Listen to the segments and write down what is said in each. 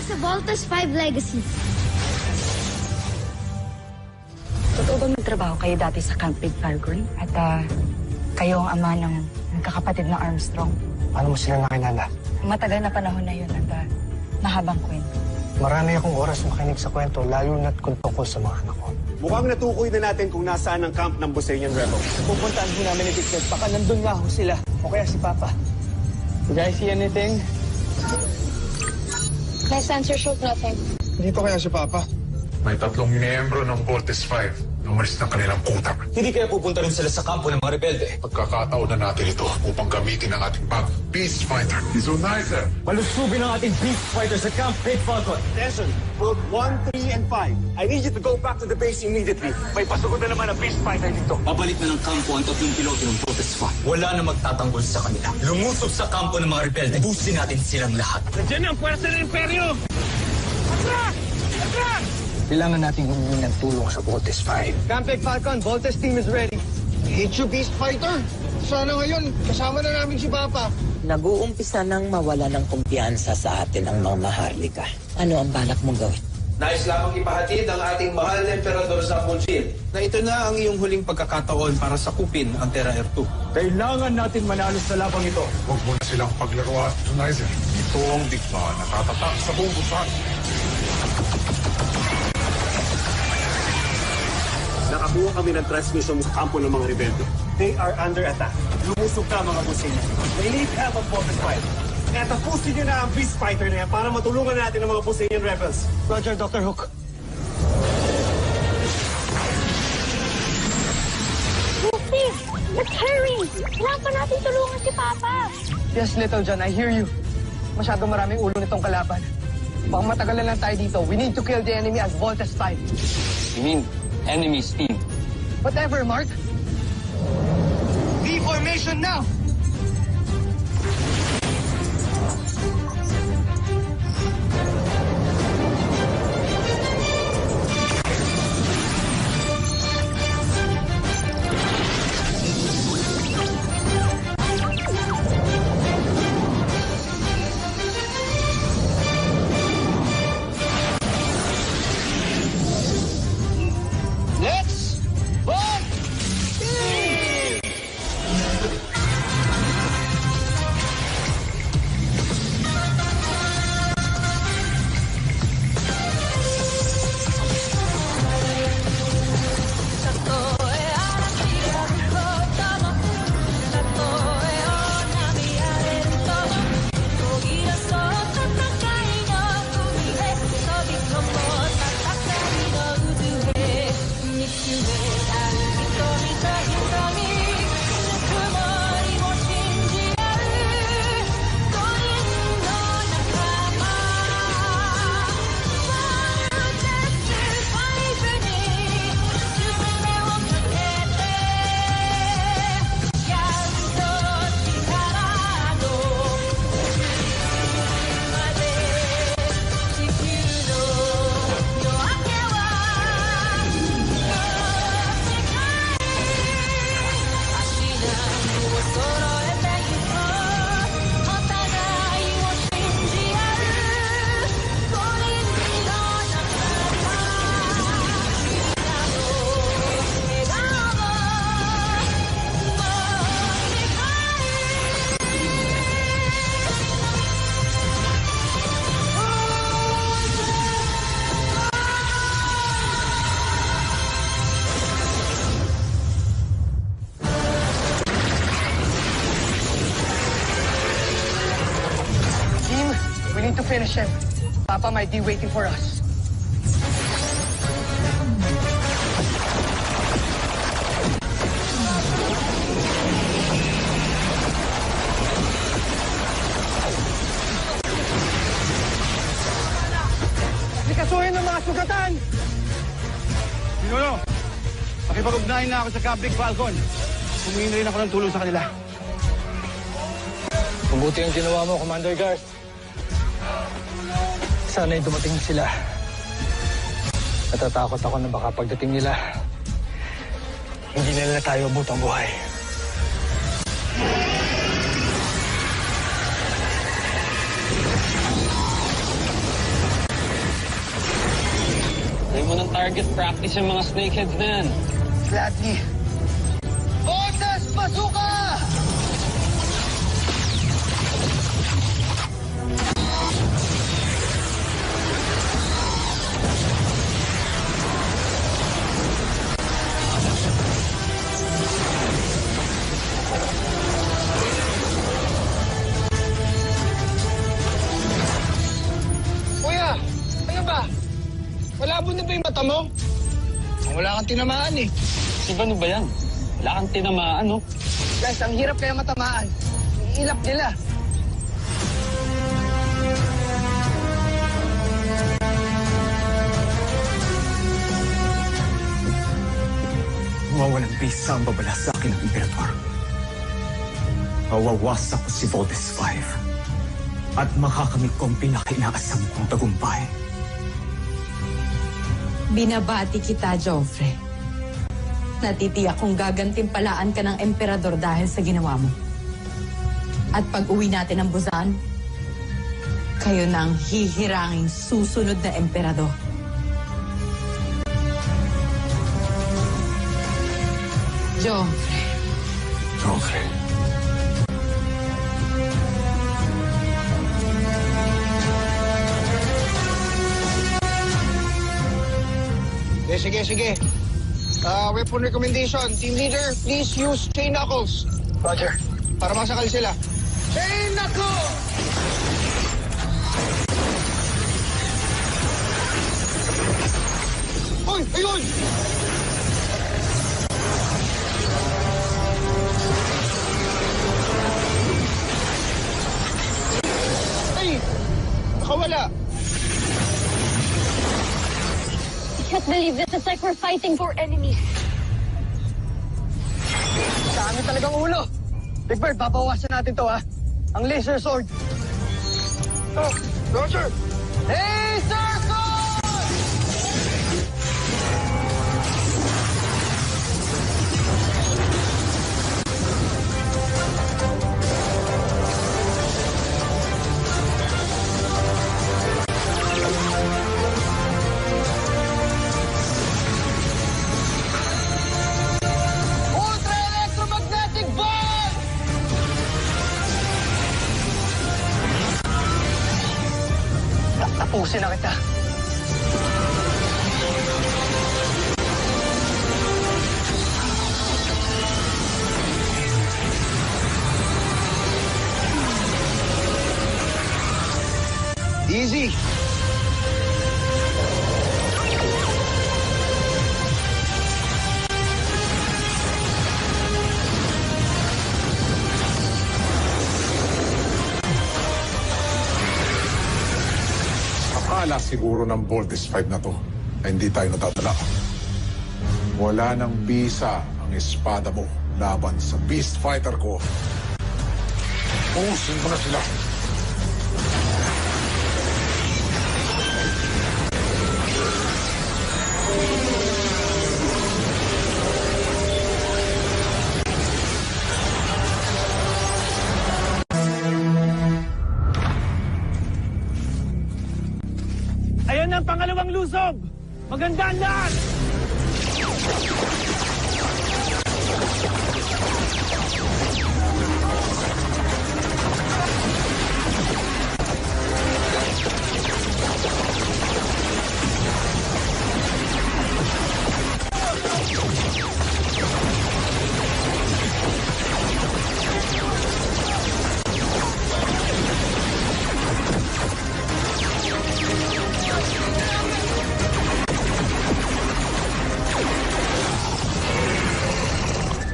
sa Voltas 5 Legacy. Totoo bang nagtrabaho kayo dati sa Camp Big Falcon? At kayo ang ama ng kakapatid ng Armstrong? Paano mo sila nakilala? Matagal na panahon na yun at mahabang kwento. Marami akong oras makinig sa kwento, lalo na't kung tungkol sa mga anak ko. Mukhang natukoy na natin kung nasaan ang camp ng Busanian Rebels. Pupuntaan ho namin ni Victor. Baka nandun nga ho sila. O kaya si Papa. You guys see anything? My sensor showed nothing. Hindi pa kaya si Papa? May 3 miyembro ng Voltes 5 na umalis ng kanilang kutak. Hindi kaya pupunta rin sila sa kampo ng mga rebelde? Pagkakataon na natin ito upang gamitin ang ating bagong Beast Fighter, Zonizer. Malusubin ang ating Beast Fighter sa Camp Big Falcon. Attention, Group 1, 3, and 5. I need you to go back to the base immediately. May pasuko na naman ang Beast Fighter dito. Pabalik na ng kampo ang 3 piloto ng Voltes 5. Wala na magtatanggol sa kanila. Lumusob sa kampo ng mga rebelde. Busin natin silang lahat. Nandiyan ang pwersa ng Imperyo! Atras! Atras! Kailangan nating humingi ng tulong sa Voltes 5. Camp Big Falcon, Voltes team is ready. Hate you, Beast Fighter! Sana ngayon, kasama na namin si Papa. Nag-uumpisa nang mawala ng kumpiyansa sa atin ang mga Maharlika. Ano ang balak mong gawin? Nais lamang ipahatid ang ating mahal na Emperador Zambulchin na ito na ang iyong huling pagkakataon para sakupin ang Terra Air 2. Kailangan natin manalo sa labang ito. Huwag mo na silang paglaruan, Zonizer. Ito ang digma na tatatak sa buong busan. Nakakuha kami ng transmission sa kampo ng mga rebelde. They are under attack. Lumusog ka mga Busanian. They need help of Voltes 5. Kaya tapusin nyo na ang Beast Fighter na yan para matulungan natin ang mga Busanian Rebels. Roger, Dr. Hook. Luffy! Let's hurry! Kailangan pa natin tulungan si Papa. Yes, Little John, I hear you. Masyadong maraming ulo nitong kalaban. Baka matagal na lang tayo dito. We need to kill the enemy as Voltes 5. You mean enemy's team? Whatever, Mark. V-formation now! Let's vote! We need to finish him. Papa might be waiting for us. Sikasuhin ng mga sugatan! Pinuno, pakipag-ugnayan na ako sa Camp Big Falcon. Humingi rin ako ng tulong sa kanila. Mabuti ang ginawa mo, Commander Garth. Sana'y dumating sila. Natatakot ako na baka pagdating nila, hindi nila tayo abutang buhay. mo ng target practice yung mga snakeheads na yan. Gladly. Voltes, basuka! Kuya, ano ba? Malabo na ba yung mata mo? Wala kang tinamaan eh. Ano ba yan? Wala kang tinamaan, no? Guys, ang hirap kaya matamaan. Iilap nila. Mawalang bisa ang babala sa akin ng Imperator. Mawawasak ko si Voltes 5 at makakamit ko ang pinakainaasam kong tagumpay. Binabati kita, Joffrey. Natitiyak kong gagantimpalaan ka ng emperador dahil sa ginawa mo. At pag uwi natin ng Busan, kayo na ang hihiranging susunod na emperador. Joffrey. Joffrey. Sige. Weapon recommendation. Team leader, please use chain knuckles. Roger. Para masakal sila. Chain knuckles! Hoy! Ayun! Ay! Nakawala! I can't believe this. It's like we're fighting for enemies. Dami talagang ulo. Big Bird, babawasan natin to, ha? Ang laser sword. Oh, Roger! Laser sword! Ultra electromagnetic ball! Tapusin na kita. Easy. Akala siguro ng Voltes 5 na to na hindi tayo natatala. Wala nang bisa ang espada mo laban sa Beast Fighter ko. Pusin mo na sila. Ayan ang pangalawang lusob! Magandang lahat!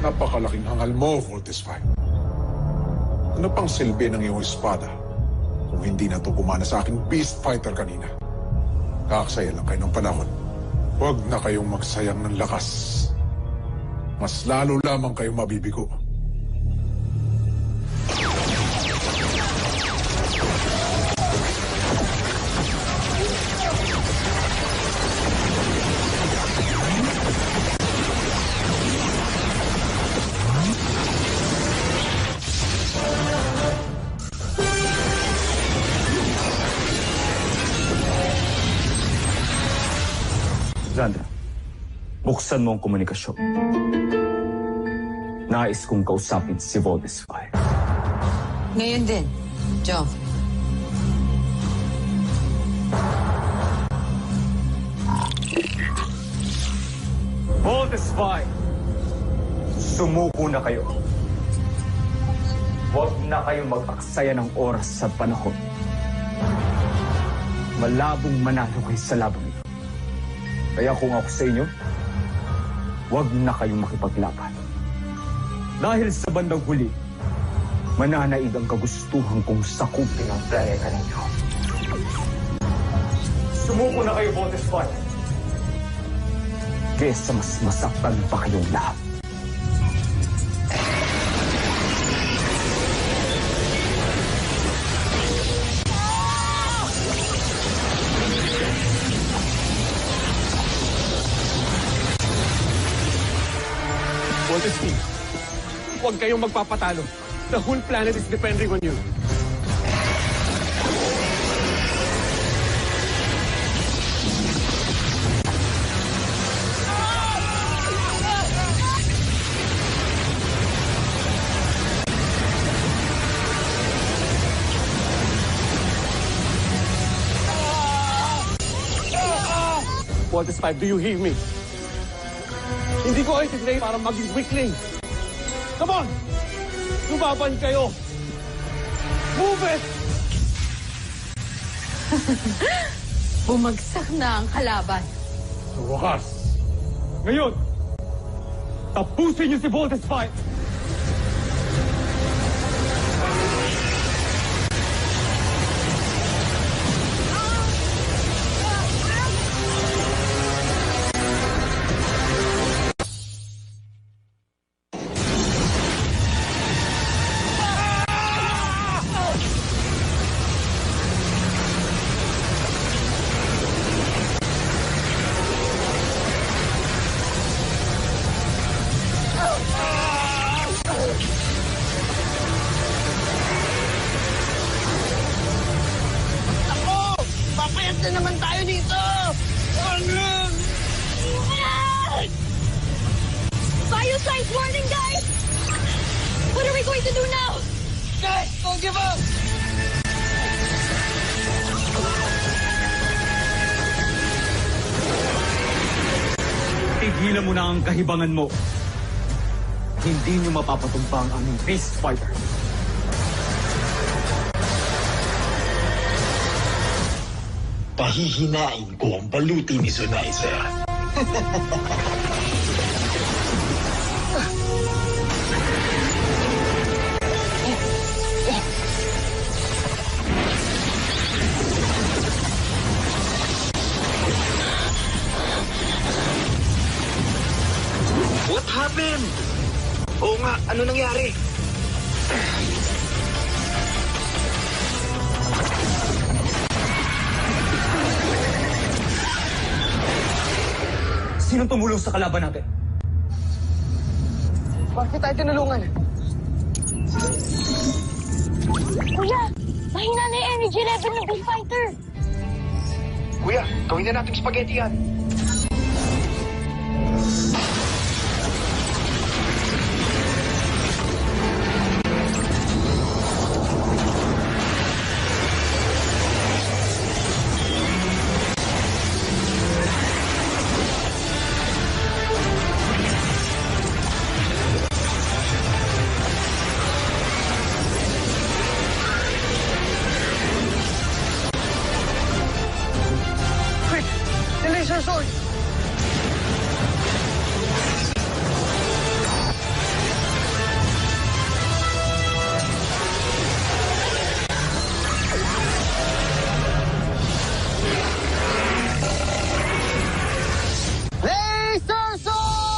Napakalaking hangal mo, Voltes 5. Ano pang silbi ng iyong espada kung hindi na ito gumana sa aking Beast Fighter kanina? Kakaksaya lang kayo ng panahon. Huwag na kayong magsayang ng lakas. Mas lalo lamang kayong mabibigo. Alexandra, buksan mo ang komunikasyon. Nais kong kausapin si Voldesfire. Ngayon din, Joffrey. Voldesfire! Sumuko na kayo. Huwag na kayo mag-aksaya ng oras sa panahon. Malabong manalo kayo sa labang ito. Kaya kung ako sa inyo, huwag na kayong makipaglaban. Dahil sa bandang huli, mananaig ang kagustuhan kong sakupin ang planeta ninyo. Sumuko na kayo, Voldesfire! Kesa mas masaktan pa kayong lahat. Voldesfire, huwag kayong magpapatalo. The whole planet is depending on you. Voldesfire, do you hear me? Hindi ko kayo tinay para maging weakling. Come on! Lumaban kayo! Move it! Bumagsak na ang kalaban. Sa wakas! Ngayon, tapusin niyo si Voldesfire! Papayat na naman tayo dito! Bioscience warning, guys! What are we going to do now? Guys, don't give up! Tigilan mo na ang kahibangan mo. Hindi niyo mapapatumbang ang aming Beast Fighter. Pahihinain ko ang baluti ni Sonizer. What happened? Oo nga, ano nangyari? Sinong tumulong sa kalaban natin? Bakit tayo tinulungan? Kuya, mahina na yung energy level ng Beast Fighter. Kuya, gawin na natin spaghetti yan. Quick! The laser sword! Laser sword!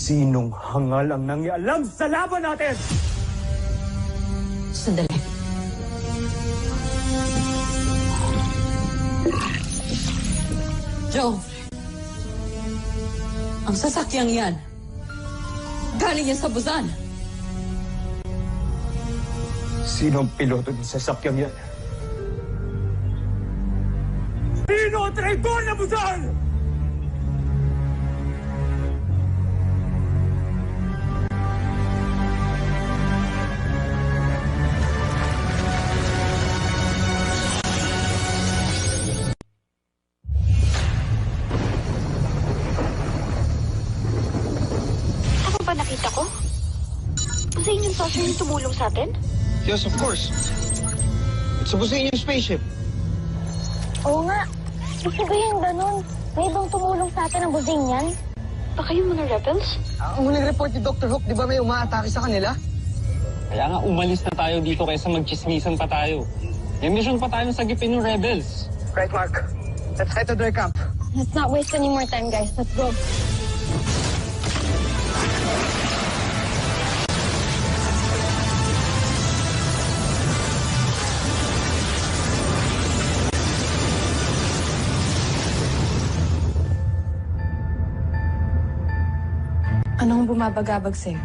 Sinong hangal ang nangialam sa laban natin? Sandali. Joffrey, ang sasakyang yan, galing yan sa Busan. Sino ang piloto ng sasakyang yan? Sino ang traidor na Busan? Ako ba nakita ko? Busain yung saucer yung tumulong sa atin? Yes, of course. It's a Busanian spaceship. Oo nga. Ibig sabihin ganun. May ibang tumulong sa atin ang Busain yan? Baka yung mga rebels? Ang huling report ni Dr. Hook, di ba may umaatake sa kanila? Kaya nga umalis na tayo dito kaysa magchismisan pa tayo. May mission pa tayong sagipin ng rebels. Right, Mark. Let's head to their camp. Let's not waste any more time, guys. Let's go. Anong bumabagabag sa'yo?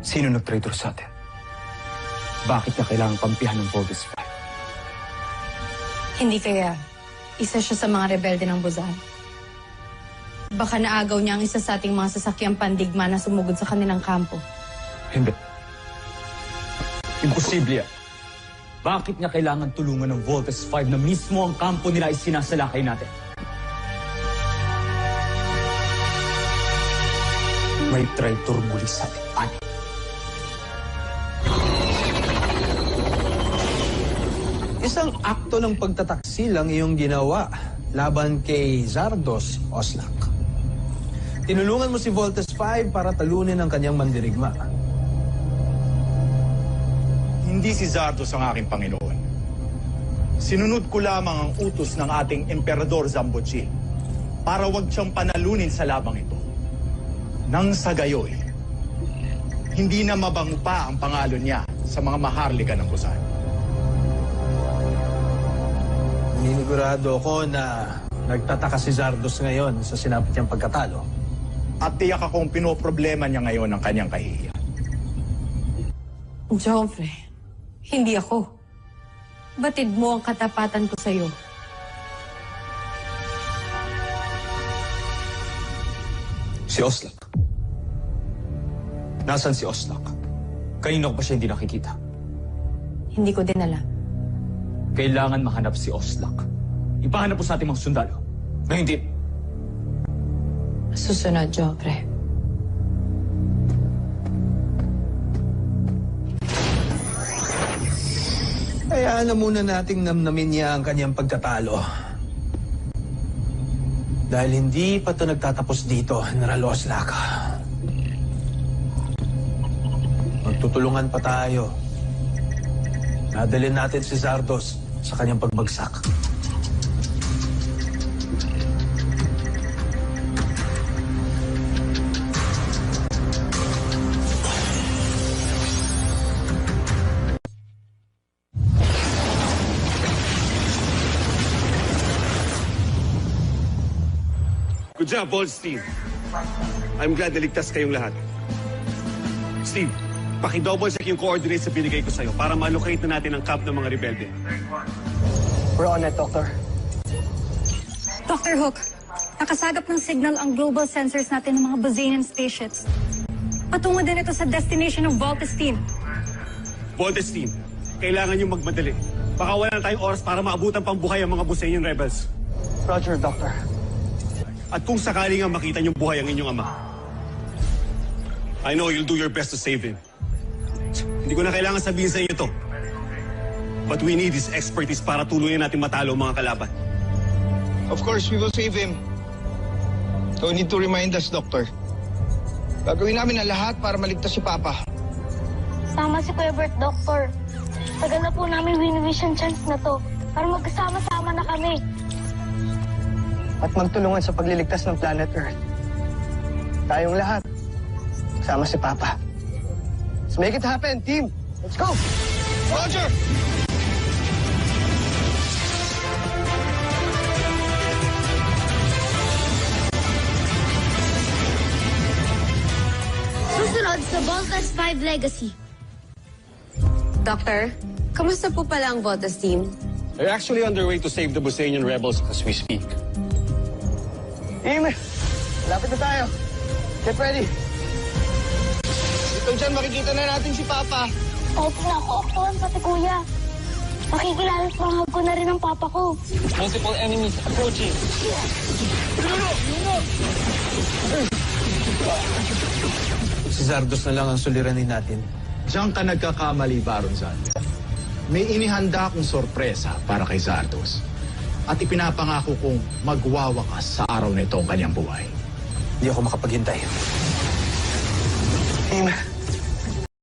Sino nag-traitor sa atin? Bakit niya kailangang kampihan ng Voltes 5? Hindi kaya isa siya sa mga rebelde ng Busan. Baka naagaw niya ang isa sa ating mga sasakyang pandigma na sumugod sa kanilang kampo. Hindi. Imposible yan. Bakit niya kailangan tulungan ng Voltes 5 na mismo ang kampo nila ay sinasalakay natin? May traitor muli sa ating panig. Isang akto ng pagtataksil ang iyong ginawa laban kay Zardos Oslak. Tinulungan mo si Voltes 5 para talunin ang kanyang mandirigma. Hindi si Zardos ang aking Panginoon. Sinunod ko lamang ang utos ng ating Emperador Zambojil para wag siyang panalunin sa labang ito. Nang sa gayoy, hindi na mabango pa ang pangalan niya sa mga maharlika ng Busan. Ninigurado ko na nagtataka si Zardos ngayon sa sinapit niyang pagkatalo. At tiyak akong pinoproblema niya ngayon ang kanyang kahihiyan. Joffrey, hindi ako. Batid mo ang katapatan ko sa'yo. Si Oslak. Nasaan si Oslak? Kanino ko pa siya hindi nakikita? Hindi ko din alam. Kailangan mahanap si Oslak. Ipahanap po sa ating mga sundalo. Na hindi. Susunod, Joffrey. Kaya na muna nating namnamin niya ang kanyang pagkatalo. Dahil hindi pa ito nagtatapos dito, General Oslak. Magtutulungan pa tayo. Nadalhin natin si Zardos sa kanyang pagbagsak. Good job, Voltes team. I'm glad naligtas kayong lahat. Steve, paki-double check yung coordinates na binigay ko sa'yo para ma-locate na natin ang camp ng mga rebelde. We're on it, Doctor. Dr. Hook, nakasagap ng signal ang global sensors natin ng mga Busanian spaceships. Patungo din ito sa destination ng Voltes team. Voltes team, kailangan yung magmadali. Baka wala na tayong oras para maabutan pang buhay ang mga Busanian rebels. Roger, Doctor. At kung sakali nga makita niyong buhay ang inyong ama, I know you'll do your best to save him. Hindi ko na kailangan sabihin sa inyo to. But we need his expertise para tuluyan natin matalo ang mga kalaban. Of course, we will save him. Don't need to remind us, Doctor. Gagawin namin ang lahat para maligtas si Papa. Tama si Kuya Bert, Doctor. Tagal na po namin win-wish ang chance na to para magkasama-sama na kami. At magtulungan sa pagliligtas ng planet Earth. Tayong lahat. Kasama si Papa. Let's make it happen, team. Let's go! Roger! Susunod sa Voltas 5 Legacy. Doctor, kamusta po pala ang Voltas team? They're actually underway to save the Bosanian rebels as we speak. Team, lapit na tayo. Get ready. Dito dyan, makikita na natin si Papa. Kahit na ako, aktuan pati kuya. Makikilala sa mga ko na rin ang papa ko. Multiple enemies approaching. Si Zardos na lang ang suliranin natin. Diyan ka nagkakamali, Baron Zalya. May inihanda akong sorpresa para kay Zardos. At ipinapangako kong magwawakas sa araw na ito ang kanyang buhay. Hindi ako makapaghintay. Team,